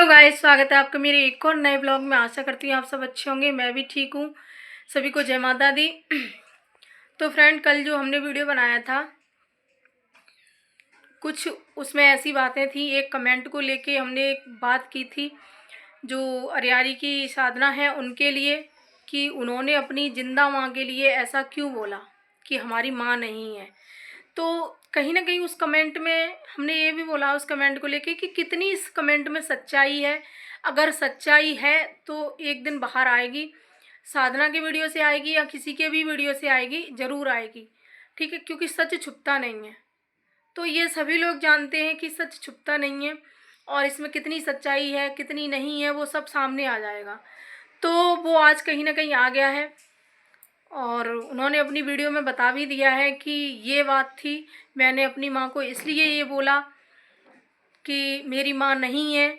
Guys, स्वागत है आपका मेरे एक और नए ब्लॉग में। आशा करती हूँ आप सब अच्छे होंगे। मैं भी ठीक हूँ। सभी को जय माता दी। तो फ्रेंड, कल जो हमने वीडियो बनाया था, कुछ उसमें ऐसी बातें थी। एक कमेंट को लेके हमने एक बात की थी, जो अरियारी की साधना है उनके लिए, कि उन्होंने अपनी जिंदा माँ के लिए ऐसा क्यों बोला कि हमारी माँ नहीं है। तो कहीं ना कहीं उस कमेंट में हमने ये भी बोला, उस कमेंट को लेके, कि कितनी इस कमेंट में सच्चाई है। अगर सच्चाई है तो एक दिन बाहर आएगी, साधना की वीडियो से आएगी या किसी के भी वीडियो से आएगी, ज़रूर आएगी। ठीक है, क्योंकि सच छुपता नहीं है। तो ये सभी लोग जानते हैं कि सच छुपता नहीं है, और इसमें कितनी सच्चाई है कितनी नहीं है वो सब सामने आ जाएगा। तो वो आज कहीं ना कहीं आ गया है, और उन्होंने अपनी वीडियो में बता भी दिया है कि ये बात थी। मैंने अपनी माँ को इसलिए ये बोला कि मेरी माँ नहीं है।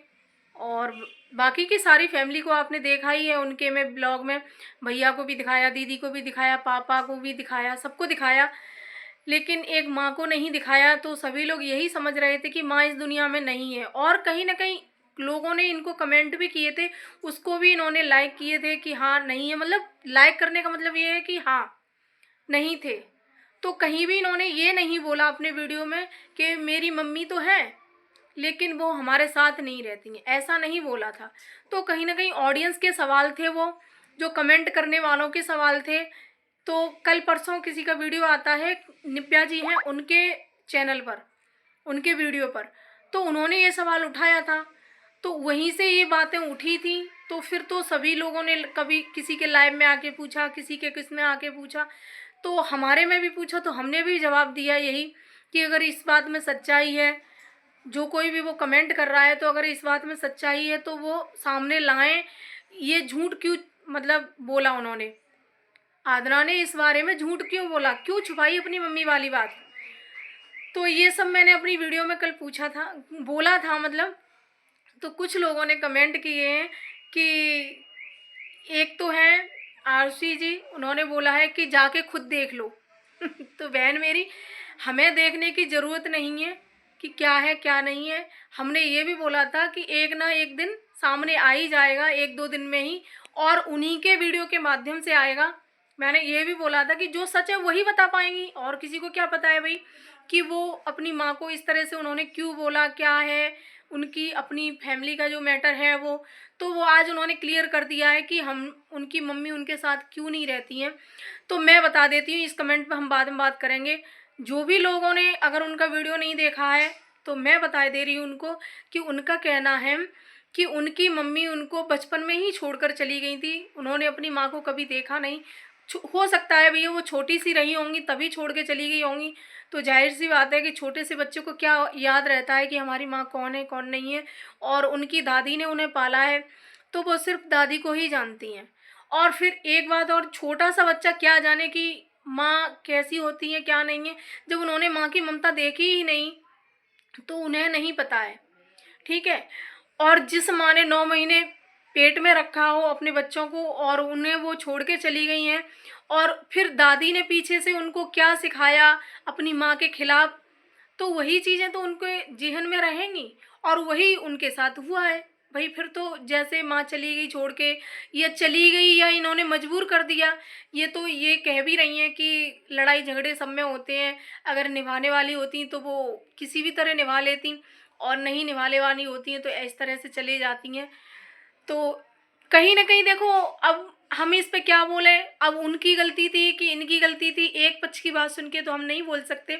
और बाकी की सारी फैमिली को आपने देखा ही है उनके में ब्लॉग में। भैया को भी दिखाया, दीदी को भी दिखाया, पापा को भी दिखाया, सबको दिखाया, लेकिन एक माँ को नहीं दिखाया। तो सभी लोग यही समझ रहे थे कि माँ इस दुनिया में नहीं है। और कहीं ना कहीं लोगों ने इनको कमेंट भी किए थे, उसको भी इन्होंने लाइक किए थे कि हाँ नहीं है। मतलब लाइक करने का मतलब ये है कि हाँ नहीं थे। तो कहीं भी इन्होंने ये नहीं बोला अपने वीडियो में कि मेरी मम्मी तो है लेकिन वो हमारे साथ नहीं रहती हैं, ऐसा नहीं बोला था। तो कहीं ना कहीं ऑडियंस के सवाल थे, वो जो कमेंट करने वालों के सवाल थे। तो कल परसों किसी का वीडियो आता है, निप्या जी हैं उनके चैनल पर, उनके वीडियो पर, तो उन्होंने ये सवाल उठाया था। तो वहीं से ये बातें उठी थी। तो फिर तो सभी लोगों ने कभी किसी के लाइव में आके पूछा, किसी के किस में आके पूछा, तो हमारे में भी पूछा। तो हमने भी जवाब दिया यही कि अगर इस बात में सच्चाई है, जो कोई भी वो कमेंट कर रहा है, तो अगर इस बात में सच्चाई है तो वो सामने लाएं। ये झूठ क्यों मतलब बोला उन्होंने, आदना ने इस बारे में झूठ क्यों बोला, क्यों छुपाई अपनी मम्मी वाली बात। तो ये सब मैंने अपनी वीडियो में कल पूछा था, बोला था मतलब। तो कुछ लोगों ने कमेंट किए हैं कि एक तो है आरसी जी, उन्होंने बोला है कि जाके खुद देख लो। तो बहन मेरी, हमें देखने की ज़रूरत नहीं है कि क्या है क्या नहीं है। हमने ये भी बोला था कि एक ना एक दिन सामने आ ही जाएगा, एक दो दिन में ही, और उन्हीं के वीडियो के माध्यम से आएगा। मैंने ये भी बोला था कि जो सच है वही बता पाएंगी, और किसी को क्या पता है भाई कि वो अपनी माँ को इस तरह से उन्होंने क्यों बोला, क्या है उनकी अपनी फैमिली का जो मैटर है वो। तो वो आज उन्होंने क्लियर कर दिया है कि हम उनकी मम्मी उनके साथ क्यों नहीं रहती हैं। तो मैं बता देती हूँ, इस कमेंट पे हम बाद में बात करेंगे। जो भी लोगों ने अगर उनका वीडियो नहीं देखा है, तो मैं बता दे रही हूँ उनको कि उनका कहना है कि उनकी मम्मी उनको बचपन में ही छोड़कर चली गई थी। उन्होंने अपनी माँ को कभी देखा नहीं। हो सकता है भैया वो छोटी सी रही होंगी तभी छोड़ के चली गई होंगी। तो जाहिर सी बात है कि छोटे से बच्चे को क्या याद रहता है कि हमारी माँ कौन है कौन नहीं है। और उनकी दादी ने उन्हें पाला है, तो वो सिर्फ दादी को ही जानती हैं। और फिर एक बात और, छोटा सा बच्चा क्या जाने कि माँ कैसी होती है क्या नहीं है। जब उन्होंने माँ की ममता देखी ही नहीं तो उन्हें नहीं पता है। ठीक है। और जिस माँ ने 9 महीने पेट में रखा हो अपने बच्चों को, और उन्हें वो छोड़ के चली गई हैं, और फिर दादी ने पीछे से उनको क्या सिखाया अपनी माँ के खिलाफ, तो वही चीज़ें तो उनके जेहन में रहेंगी, और वही उनके साथ हुआ है। भाई फिर तो जैसे माँ चली गई छोड़ के, या चली गई या इन्होंने मजबूर कर दिया। ये तो ये कह भी रही हैं कि लड़ाई झगड़े सब में होते हैं, अगर निभाने वाली होती तो वो किसी भी तरह निभा लेती, और नहीं निभाने वाली होती हैं तो इस तरह से चली जाती हैं। तो कहीं ना कहीं देखो, अब हम इस पे क्या बोले। अब उनकी गलती थी कि इनकी गलती थी, एक पक्ष की बात सुन के तो हम नहीं बोल सकते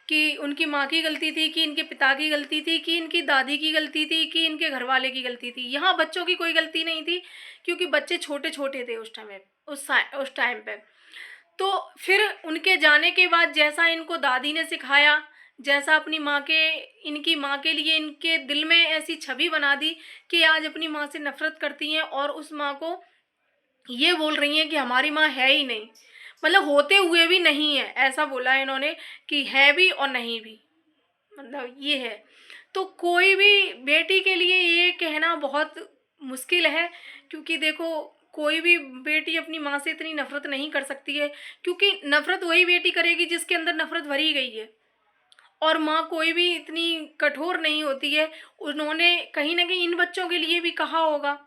कि उनकी माँ की गलती थी, कि इनके पिता की गलती थी, कि इनकी दादी की गलती थी, कि इनके घर वाले की गलती थी। यहाँ बच्चों की कोई गलती नहीं थी, क्योंकि बच्चे छोटे छोटे थे उस टाइम, उस टाइम पे। तो फिर उनके जाने के बाद जैसा इनको दादी ने सिखाया, जैसा अपनी माँ के, इनकी माँ के लिए इनके दिल में ऐसी छवि बना दी कि आज अपनी माँ से नफरत करती हैं, और उस माँ को ये बोल रही हैं कि हमारी माँ है ही नहीं। मतलब होते हुए भी नहीं है, ऐसा बोला है इन्होंने कि है भी और नहीं भी, मतलब ये है। तो कोई भी बेटी के लिए ये कहना बहुत मुश्किल है, क्योंकि देखो कोई भी बेटी अपनी माँ से इतनी नफरत नहीं कर सकती है, क्योंकि नफरत वही बेटी करेगी जिसके अंदर नफरत भरी गई है। और माँ कोई भी इतनी कठोर नहीं होती है। उन्होंने कहीं न कहीं इन बच्चों के लिए भी कहा होगा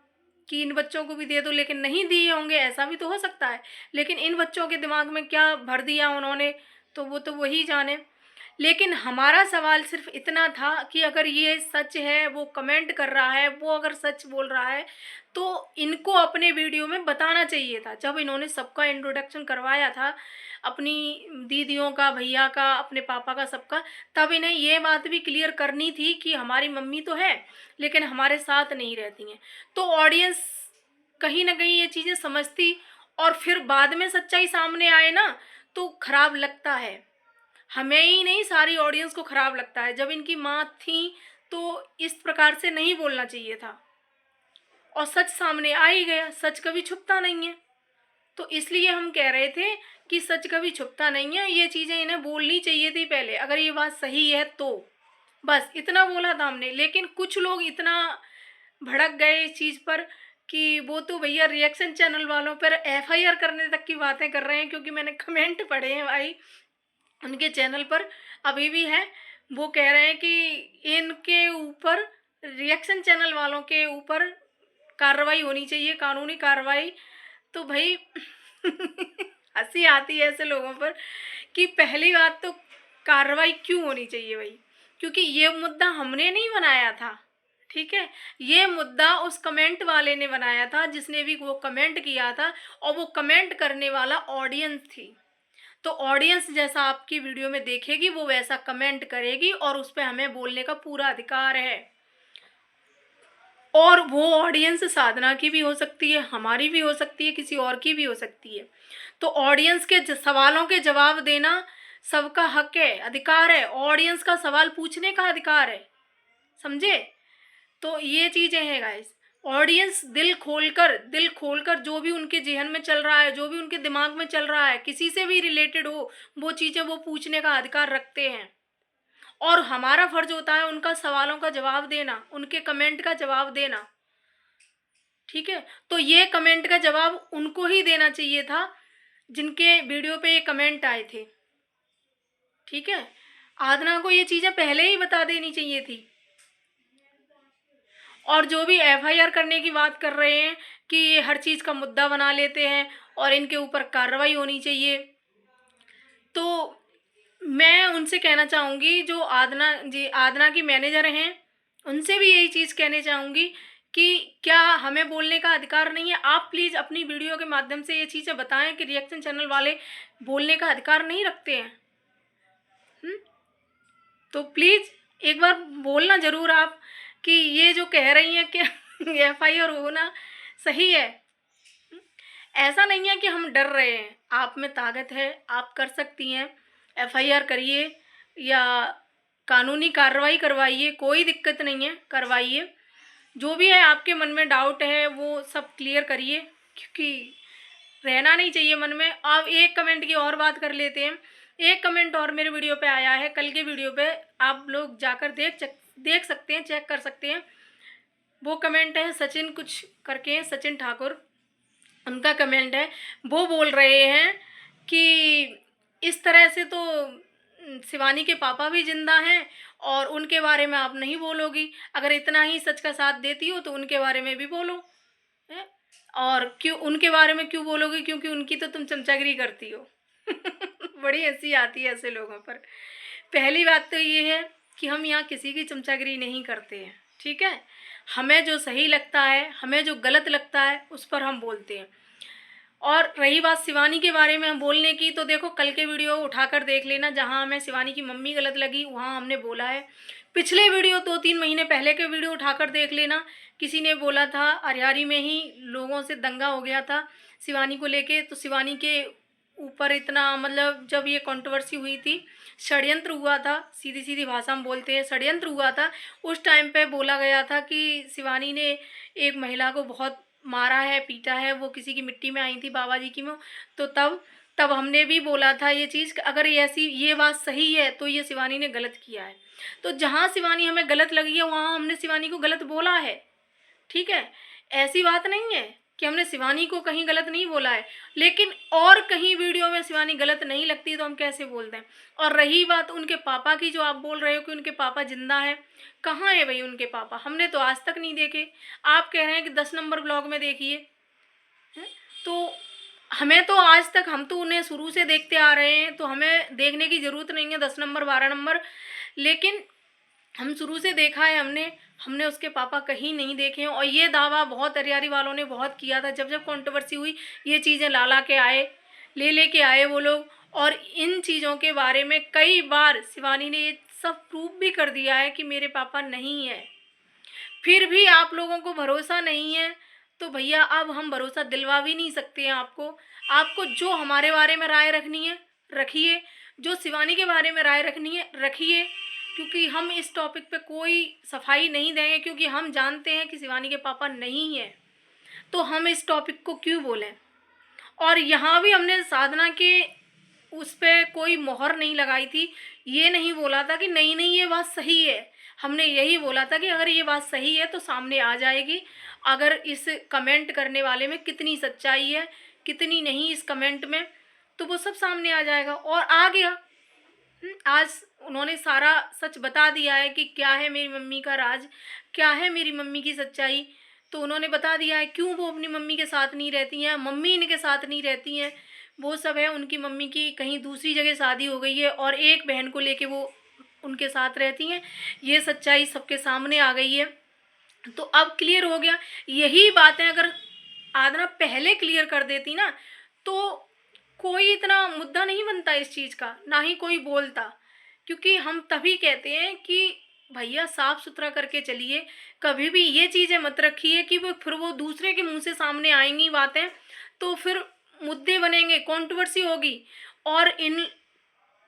कि इन बच्चों को भी दे दो, लेकिन नहीं दिए होंगे, ऐसा भी तो हो सकता है। लेकिन इन बच्चों के दिमाग में क्या भर दिया उन्होंने, तो वो तो वही जाने। लेकिन हमारा सवाल सिर्फ इतना था कि अगर ये सच है, वो कमेंट कर रहा है, वो अगर सच बोल रहा है, तो इनको अपने वीडियो में बताना चाहिए था। जब इन्होंने सबका इंट्रोडक्शन करवाया था, अपनी दीदियों का, भैया का, अपने पापा का, सबका, तब इन्हें ये बात भी क्लियर करनी थी कि हमारी मम्मी तो है, लेकिन हमारे साथ नहीं रहती हैं। तो ऑडियंस कहीं न कहीं ये चीज़ें समझती, और फिर बाद में सच्चाई सामने आए ना, तो खराब लगता है। हमें ही नहीं, सारी ऑडियंस को खराब लगता है। जब इनकी माँ थी, तो इस प्रकार से नहीं बोलना चाहिए था, और सच सामने आ ही गया। सच कभी छुपता नहीं है। तो इसलिए हम कह रहे थे कि सच कभी छुपता नहीं है, ये चीज़ें इन्हें बोलनी चाहिए थी पहले, अगर ये बात सही है तो। बस इतना बोला था हमने। लेकिन कुछ लोग इतना भड़क गए इस चीज़ पर कि वो तो भैया रिएक्शन चैनल वालों पर एफआईआर करने तक की बातें कर रहे हैं, क्योंकि मैंने कमेंट पढ़े हैं भाई उनके चैनल पर, अभी भी है। वो कह रहे हैं कि इनके ऊपर, रिएक्शन चैनल वालों के ऊपर कार्रवाई होनी चाहिए, कानूनी कार्रवाई। तो भाई हंसी आती है ऐसे लोगों पर कि पहली बात तो कार्रवाई क्यों होनी चाहिए भाई, क्योंकि ये मुद्दा हमने नहीं बनाया था, ठीक है। ये मुद्दा उस कमेंट वाले ने बनाया था, जिसने भी वो कमेंट किया था, और वो कमेंट करने वाला ऑडियंस थी। तो ऑडियंस जैसा आपकी वीडियो में देखेगी, वो वैसा कमेंट करेगी, और उस पर हमें बोलने का पूरा अधिकार है। और वो ऑडियंस साधना की भी हो सकती है, हमारी भी हो सकती है, किसी और की भी हो सकती है। तो ऑडियंस के सवालों के जवाब देना सबका हक है, अधिकार है। ऑडियंस का सवाल पूछने का अधिकार है, समझे। तो ये चीज़ें हैं गाइस। ऑडियंस दिल खोलकर जो भी उनके जेहन में चल रहा है, जो भी उनके दिमाग में चल रहा है, किसी से भी रिलेटेड हो, वो चीज़ें वो पूछने का अधिकार रखते हैं। और हमारा फर्ज होता है उनका सवालों का जवाब देना, उनके कमेंट का जवाब देना, ठीक है। तो ये कमेंट का जवाब उनको ही देना चाहिए था जिनके वीडियो पे ये कमेंट आए थे, ठीक है। आदना को ये चीज़ें पहले ही बता देनी चाहिए थी। और जो भी एफआईआर करने की बात कर रहे हैं कि ये हर चीज़ का मुद्दा बना लेते हैं और इनके ऊपर कार्रवाई होनी चाहिए, तो मैं उनसे कहना चाहूँगी, जो आदना की मैनेजर हैं, उनसे भी यही चीज़ कहने चाहूँगी कि क्या हमें बोलने का अधिकार नहीं है। आप प्लीज़ अपनी वीडियो के माध्यम से ये चीज़ें बताएं कि रिएक्शन चैनल वाले बोलने का अधिकार नहीं रखते हैं। तो प्लीज़ एक बार बोलना ज़रूर आप कि ये जो कह रही हैं कि एफआईआर होना सही है। ऐसा नहीं है कि हम डर रहे हैं, आप में ताकत है, आप कर सकती हैं। एफआईआर करिए या कानूनी कार्रवाई करवाइए, कोई दिक्कत नहीं है, करवाइए। जो भी है आपके मन में डाउट है वो सब क्लियर करिए, क्योंकि रहना नहीं चाहिए मन में। आप एक कमेंट की और बात कर लेते हैं। एक कमेंट और मेरे वीडियो पे आया है, कल के वीडियो पे आप लोग जाकर देख सकते हैं, चेक कर सकते हैं। वो कमेंट है सचिन कुछ करके, सचिन ठाकुर, उनका कमेंट है। वो बोल रहे हैं कि इस तरह से तो शिवानी के पापा भी जिंदा हैं और उनके बारे में आप नहीं बोलोगी। अगर इतना ही सच का साथ देती हो तो उनके बारे में भी बोलो, है? और क्यों उनके बारे में क्यों बोलोगी, क्योंकि उनकी तो तुम चमचागिरी करती हो। बड़ी हंसी आती है ऐसे लोगों पर। पहली बात तो ये है कि हम यहाँ किसी की चमचागिरी नहीं करते हैं, ठीक है। हमें जो सही लगता है, हमें जो गलत लगता है, उस पर हम बोलते हैं। और रही बात शिवानी के बारे में हम बोलने की, तो देखो कल के वीडियो उठाकर देख लेना, जहाँ हमें शिवानी की मम्मी गलत लगी वहाँ हमने बोला है। पिछले वीडियो 2-3 महीने पहले के वीडियो उठाकर देख लेना, किसी ने बोला था अरियारी में ही लोगों से दंगा हो गया था शिवानी को लेके। तो शिवानी के ऊपर इतना, मतलब जब ये कंट्रोवर्सी हुई थी, षड्यंत्र हुआ था, सीधी सीधी भाषा में बोलते हैं, षड्यंत्र हुआ था। उस टाइम पे बोला गया था कि शिवानी ने एक महिला को बहुत मारा है, पीटा है, वो किसी की मिट्टी में आई थी, बाबा जी की में। तो तब हमने भी बोला था ये चीज़, अगर ये बात सही है तो ये शिवानी ने गलत किया है। तो जहाँ शिवानी हमें गलत लगी है वहाँ हमने शिवानी को गलत बोला है, ठीक है। ऐसी बात नहीं है कि हमने शिवानी को कहीं गलत नहीं बोला है, लेकिन और कहीं वीडियो में शिवानी गलत नहीं लगती तो हम कैसे बोलते हैं। और रही बात उनके पापा की, जो आप बोल रहे हो कि उनके पापा जिंदा हैं, कहाँ है भाई उनके पापा? हमने तो आज तक नहीं देखे। आप कह रहे हैं कि 10 नंबर ब्लॉग में देखिए, हैं? तो हमें तो आज तक, हम तो उन्हें शुरू से देखते आ रहे हैं, तो हमें देखने की ज़रूरत नहीं है 10 नंबर 12 नंबर। लेकिन हम शुरू से देखा है हमने, हमने उसके पापा कहीं नहीं देखे हैं। और ये दावा बहुत अरियारी वालों ने बहुत किया था, जब जब कंट्रोवर्सी हुई ये चीज़ें ला ला के आए, ले के आए वो लोग। और इन चीज़ों के बारे में कई बार शिवानी ने ये सब प्रूफ भी कर दिया है कि मेरे पापा नहीं है। फिर भी आप लोगों को भरोसा नहीं है, तो भैया अब हम भरोसा दिलवा भी नहीं सकते हैं आपको। आपको जो हमारे बारे में राय रखनी है रखिए, जो शिवानी के बारे में राय रखनी है रखिए, क्योंकि हम इस टॉपिक पे कोई सफाई नहीं देंगे, क्योंकि हम जानते हैं कि शिवानी के पापा नहीं है, तो हम इस टॉपिक को क्यों बोलें। और यहाँ भी हमने साधना के उस पे कोई मोहर नहीं लगाई थी, ये नहीं बोला था कि नहीं नहीं ये बात सही है। हमने यही बोला था कि अगर ये बात सही है तो सामने आ जाएगी, अगर इस कमेंट करने वाले में कितनी सच्चाई है कितनी नहीं इस कमेंट में, तो वो सब सामने आ जाएगा। और आ गया। आज उन्होंने सारा सच बता दिया है कि क्या है मेरी मम्मी का राज, क्या है मेरी मम्मी की सच्चाई। तो उन्होंने बता दिया है क्यों वो अपनी मम्मी के साथ नहीं रहती हैं, मम्मी इनके साथ नहीं रहती हैं। वो सब है, उनकी मम्मी की कहीं दूसरी जगह शादी हो गई है और एक बहन को लेके वो उनके साथ रहती हैं। ये सच्चाई सबके सामने आ गई है, तो अब क्लियर हो गया। यही बातें अगर आदना पहले क्लियर कर देती ना, तो कोई इतना मुद्दा नहीं बनता इस चीज़ का, ना ही कोई बोलता। क्योंकि हम तभी कहते हैं कि भैया साफ सुथरा करके चलिए, कभी भी ये चीज़ें मत रखिए कि वो दूसरे के मुंह से सामने आएंगी बातें, तो फिर मुद्दे बनेंगे, कंट्रोवर्सी होगी। और इन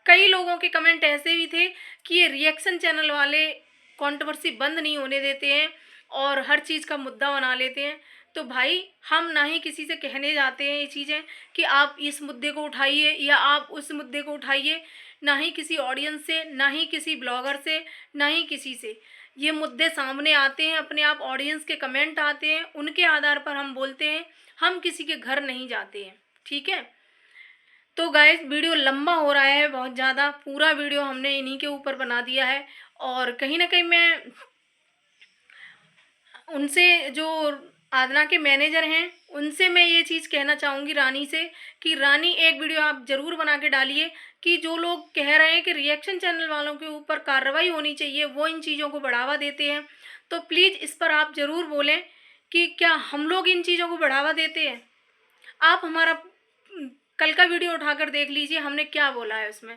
कई लोगों के कमेंट ऐसे भी थे कि ये रिएक्शन चैनल वाले कंट्रोवर्सी बंद नहीं होने देते हैं और हर चीज़ का मुद्दा बना लेते हैं। तो भाई हम ना ही किसी से कहने जाते हैं ये चीज़ें कि आप इस मुद्दे को उठाइए या आप उस मुद्दे को उठाइए, ना ही किसी ऑडियंस से, ना ही किसी ब्लॉगर से, ना ही किसी से। ये मुद्दे सामने आते हैं, अपने आप ऑडियंस के कमेंट आते हैं, उनके आधार पर हम बोलते हैं, हम किसी के घर नहीं जाते हैं। ठीक है, तो गाइस वीडियो लंबा हो रहा है बहुत ज़्यादा, पूरा वीडियो हमने इन्हीं के ऊपर बना दिया है। और कहीं ना कहीं मैं उनसे, जो आदना के मैनेजर हैं, उनसे मैं ये चीज़ कहना चाहूँगी रानी से, कि रानी एक वीडियो आप ज़रूर बना के डालिए कि जो लोग कह रहे हैं कि रिएक्शन चैनल वालों के ऊपर कार्रवाई होनी चाहिए, वो इन चीज़ों को बढ़ावा देते हैं, तो प्लीज़ इस पर आप ज़रूर बोलें कि क्या हम लोग इन चीज़ों को बढ़ावा देते हैं। आप हमारा कल का वीडियो उठाकर देख लीजिए, हमने क्या बोला है उसमें।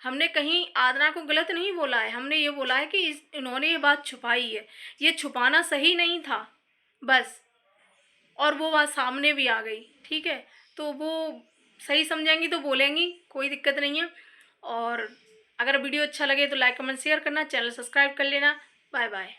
हमने कहीं आदना को गलत नहीं बोला है, हमने ये बोला है कि इन्होंने ये बात छुपाई है, ये छुपाना सही नहीं था बस। और वो बात सामने भी आ गई, ठीक है, तो वो सही समझेंगी तो बोलेंगी, कोई दिक्कत नहीं है। और अगर वीडियो अच्छा लगे तो लाइक कमेंट शेयर करना, चैनल सब्सक्राइब कर लेना। Bye bye.